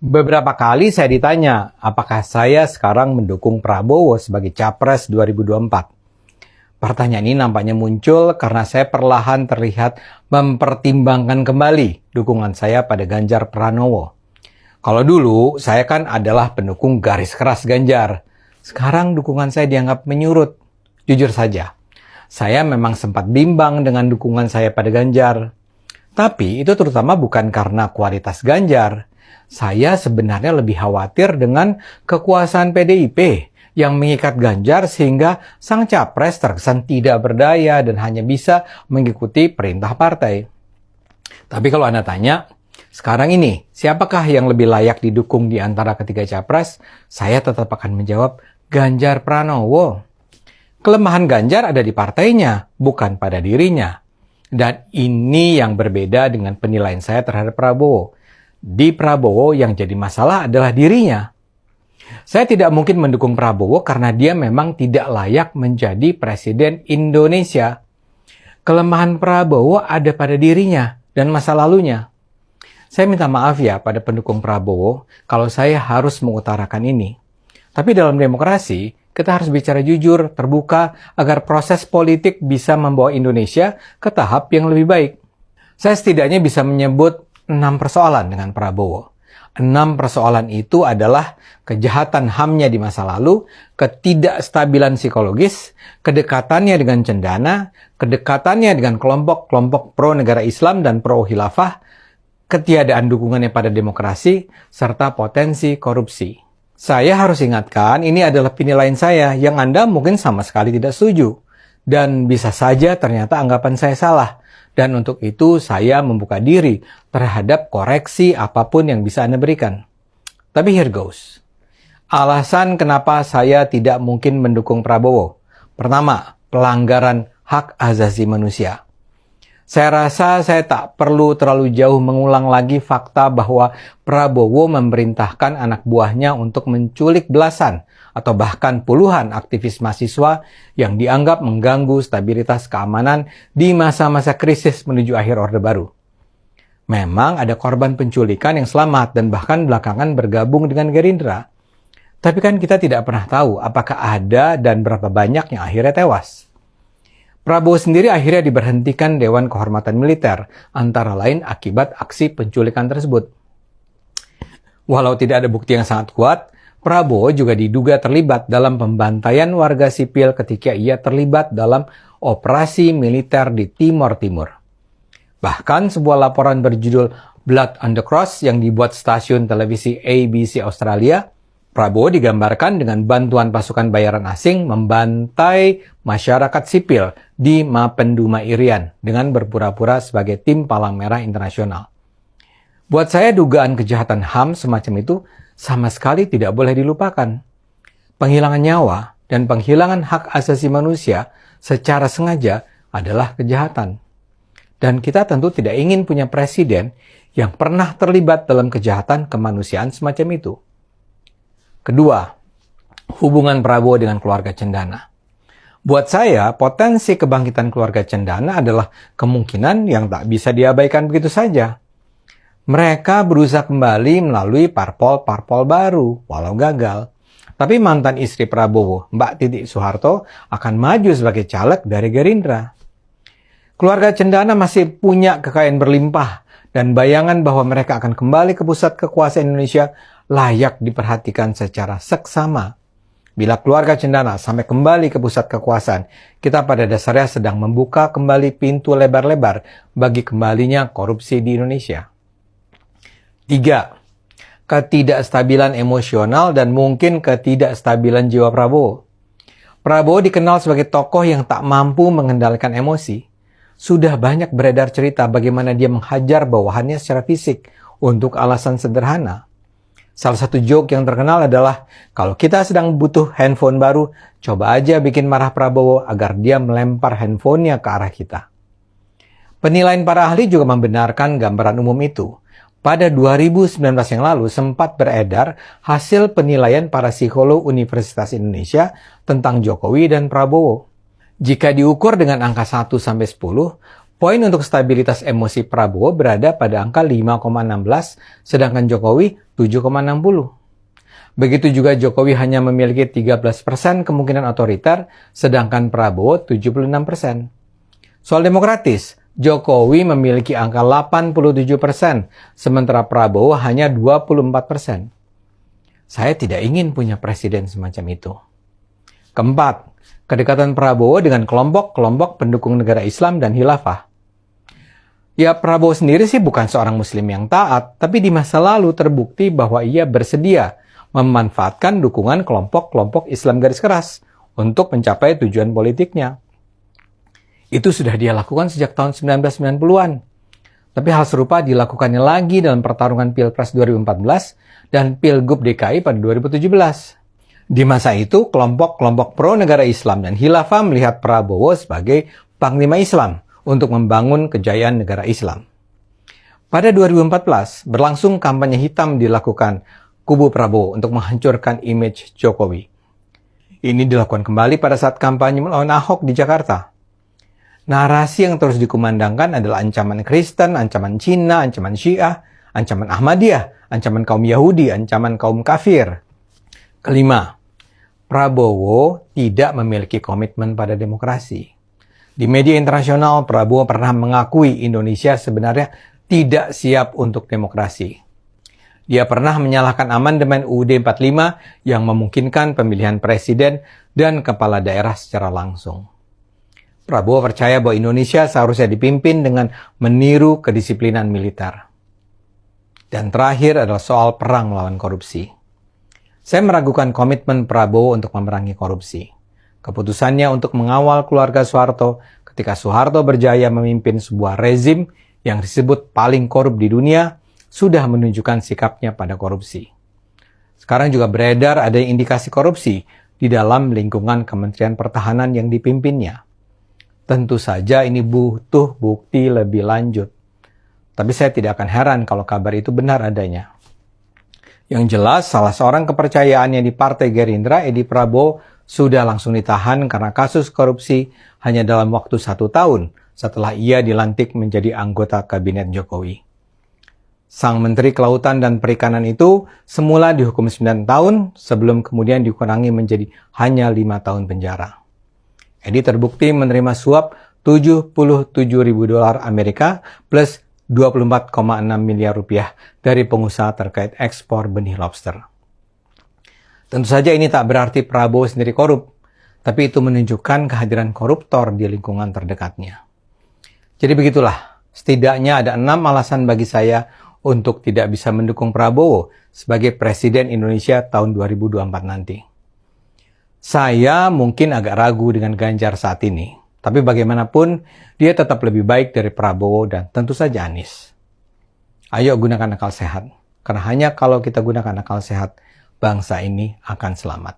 Beberapa kali saya ditanya, apakah saya sekarang mendukung Prabowo sebagai Capres 2024. Pertanyaan ini nampaknya muncul karena saya perlahan terlihat mempertimbangkan kembali dukungan saya pada Ganjar Pranowo. Kalau dulu, saya kan adalah pendukung garis keras Ganjar. Sekarang dukungan saya dianggap menyurut. Jujur saja, saya memang sempat bimbang dengan dukungan saya pada Ganjar. Tapi itu terutama bukan karena kualitas Ganjar. Saya sebenarnya lebih khawatir dengan kekuasaan PDIP yang mengikat Ganjar sehingga sang capres terkesan tidak berdaya dan hanya bisa mengikuti perintah partai. Tapi kalau Anda tanya, sekarang ini siapakah yang lebih layak didukung di antara ketiga capres? Saya tetap akan menjawab Ganjar Pranowo. Kelemahan Ganjar ada di partainya, bukan pada dirinya. Dan ini yang berbeda dengan penilaian saya terhadap Prabowo. Di Prabowo yang jadi masalah adalah dirinya. Saya tidak mungkin mendukung Prabowo karena dia memang tidak layak menjadi presiden Indonesia. Kelemahan Prabowo ada pada dirinya dan masa lalunya. Saya minta maaf ya pada pendukung Prabowo kalau saya harus mengutarakan ini. Tapi dalam demokrasi, kita harus bicara jujur, terbuka, agar proses politik bisa membawa Indonesia ke tahap yang lebih baik. Saya setidaknya bisa menyebut 6 persoalan dengan Prabowo. 6 persoalan itu adalah kejahatan HAM-nya di masa lalu, ketidakstabilan psikologis, kedekatannya dengan cendana, kedekatannya dengan kelompok-kelompok pro negara Islam dan pro khilafah, ketiadaan dukungannya pada demokrasi, serta potensi korupsi. Saya harus ingatkan, ini adalah penilaian saya yang Anda mungkin sama sekali tidak setuju. Dan bisa saja ternyata anggapan saya salah. Dan untuk itu saya membuka diri terhadap koreksi apapun yang bisa Anda berikan. Tapi here goes. Alasan kenapa saya tidak mungkin mendukung Prabowo. Pertama, pelanggaran hak asasi manusia. Saya rasa saya tak perlu terlalu jauh mengulang lagi fakta bahwa Prabowo memerintahkan anak buahnya untuk menculik belasan atau bahkan puluhan aktivis mahasiswa yang dianggap mengganggu stabilitas keamanan di masa-masa krisis menuju akhir Orde Baru. Memang ada korban penculikan yang selamat dan bahkan belakangan bergabung dengan Gerindra. Tapi kan kita tidak pernah tahu apakah ada dan berapa banyak yang akhirnya tewas. Prabowo sendiri akhirnya diberhentikan Dewan Kehormatan Militer, antara lain akibat aksi penculikan tersebut. Walau tidak ada bukti yang sangat kuat, Prabowo juga diduga terlibat dalam pembantaian warga sipil ketika ia terlibat dalam operasi militer di Timor Timur. Bahkan sebuah laporan berjudul Blood on the Cross yang dibuat stasiun televisi ABC Australia, Prabowo digambarkan dengan bantuan pasukan bayaran asing membantai masyarakat sipil di Mapenduma Irian dengan berpura-pura sebagai tim Palang Merah Internasional. Buat saya dugaan kejahatan HAM semacam itu sama sekali tidak boleh dilupakan. Penghilangan nyawa dan penghilangan hak asasi manusia secara sengaja adalah kejahatan. Dan kita tentu tidak ingin punya presiden yang pernah terlibat dalam kejahatan kemanusiaan semacam itu. Kedua, hubungan Prabowo dengan keluarga Cendana. Buat saya, potensi kebangkitan keluarga Cendana adalah kemungkinan yang tak bisa diabaikan begitu saja. Mereka berusaha kembali melalui parpol-parpol baru, walau gagal. Tapi mantan istri Prabowo, Mbak Titi Soeharto, akan maju sebagai caleg dari Gerindra. Keluarga Cendana masih punya kekayaan berlimpah, dan bayangan bahwa mereka akan kembali ke pusat kekuasaan Indonesia layak diperhatikan secara seksama. Bila keluarga Cendana sampai kembali ke pusat kekuasaan, kita pada dasarnya sedang membuka kembali pintu lebar-lebar bagi kembalinya korupsi di Indonesia. 3. Ketidakstabilan emosional dan mungkin ketidakstabilan jiwa Prabowo. Prabowo dikenal sebagai tokoh yang tak mampu mengendalikan emosi. Sudah banyak beredar cerita bagaimana dia menghajar bawahannya secara fisik untuk alasan sederhana. Salah satu joke yang terkenal adalah, kalau kita sedang butuh handphone baru, coba aja bikin marah Prabowo agar dia melempar handphonenya ke arah kita. Penilaian para ahli juga membenarkan gambaran umum itu. Pada 2019 yang lalu sempat beredar hasil penilaian para psikolog Universitas Indonesia tentang Jokowi dan Prabowo. Jika diukur dengan angka 1-10, Poin untuk stabilitas emosi Prabowo berada pada angka 5,16, sedangkan Jokowi 7,60. Begitu juga Jokowi hanya memiliki 13% kemungkinan otoriter, sedangkan Prabowo 76%. Soal demokratis, Jokowi memiliki angka 87%, sementara Prabowo hanya 24%. Saya tidak ingin punya presiden semacam itu. Keempat, kedekatan Prabowo dengan kelompok-kelompok pendukung negara Islam dan khilafah. Ya, Prabowo sendiri sih bukan seorang muslim yang taat, tapi di masa lalu terbukti bahwa ia bersedia memanfaatkan dukungan kelompok-kelompok Islam garis keras untuk mencapai tujuan politiknya. Itu sudah dia lakukan sejak tahun 1990-an. Tapi hal serupa dilakukannya lagi dalam pertarungan Pilpres 2014 dan Pilgub DKI pada 2017. Di masa itu, kelompok-kelompok pro negara Islam dan khilafah melihat Prabowo sebagai panglima Islam untuk membangun kejayaan negara Islam. Pada 2014, berlangsung kampanye hitam dilakukan kubu Prabowo untuk menghancurkan image Jokowi. Ini dilakukan kembali pada saat kampanye melawan Ahok di Jakarta. Narasi yang terus dikumandangkan adalah ancaman Kristen, ancaman Cina, ancaman Syiah, ancaman Ahmadiyah, ancaman kaum Yahudi, ancaman kaum kafir. Kelima, Prabowo tidak memiliki komitmen pada demokrasi. Di media internasional, Prabowo pernah mengakui Indonesia sebenarnya tidak siap untuk demokrasi. Dia pernah menyalahkan amandemen UUD 45 yang memungkinkan pemilihan presiden dan kepala daerah secara langsung. Prabowo percaya bahwa Indonesia seharusnya dipimpin dengan meniru kedisiplinan militer. Dan terakhir adalah soal perang melawan korupsi. Saya meragukan komitmen Prabowo untuk memerangi korupsi. Keputusannya untuk mengawal keluarga Soeharto ketika Soeharto berjaya memimpin sebuah rezim yang disebut paling korup di dunia sudah menunjukkan sikapnya pada korupsi. Sekarang juga beredar ada indikasi korupsi di dalam lingkungan Kementerian Pertahanan yang dipimpinnya. Tentu saja ini butuh bukti lebih lanjut. Tapi saya tidak akan heran kalau kabar itu benar adanya. Yang jelas, salah seorang kepercayaannya di Partai Gerindra, Edi Prabowo, sudah langsung ditahan karena kasus korupsi hanya dalam waktu 1 tahun setelah ia dilantik menjadi anggota Kabinet Jokowi. Sang Menteri Kelautan dan Perikanan itu semula dihukum 9 tahun sebelum kemudian dikurangi menjadi hanya 5 tahun penjara. Edi terbukti menerima suap $77.000 Amerika plus 24,6 miliar rupiah dari pengusaha terkait ekspor benih lobster. Tentu saja ini tak berarti Prabowo sendiri korup, tapi itu menunjukkan kehadiran koruptor di lingkungan terdekatnya. Jadi begitulah, setidaknya ada 6 alasan bagi saya untuk tidak bisa mendukung Prabowo sebagai Presiden Indonesia tahun 2024 nanti. Saya mungkin agak ragu dengan Ganjar saat ini, tapi bagaimanapun dia tetap lebih baik dari Prabowo dan tentu saja Anies. Ayo gunakan akal sehat, karena hanya kalau kita gunakan akal sehat, bangsa ini akan selamat.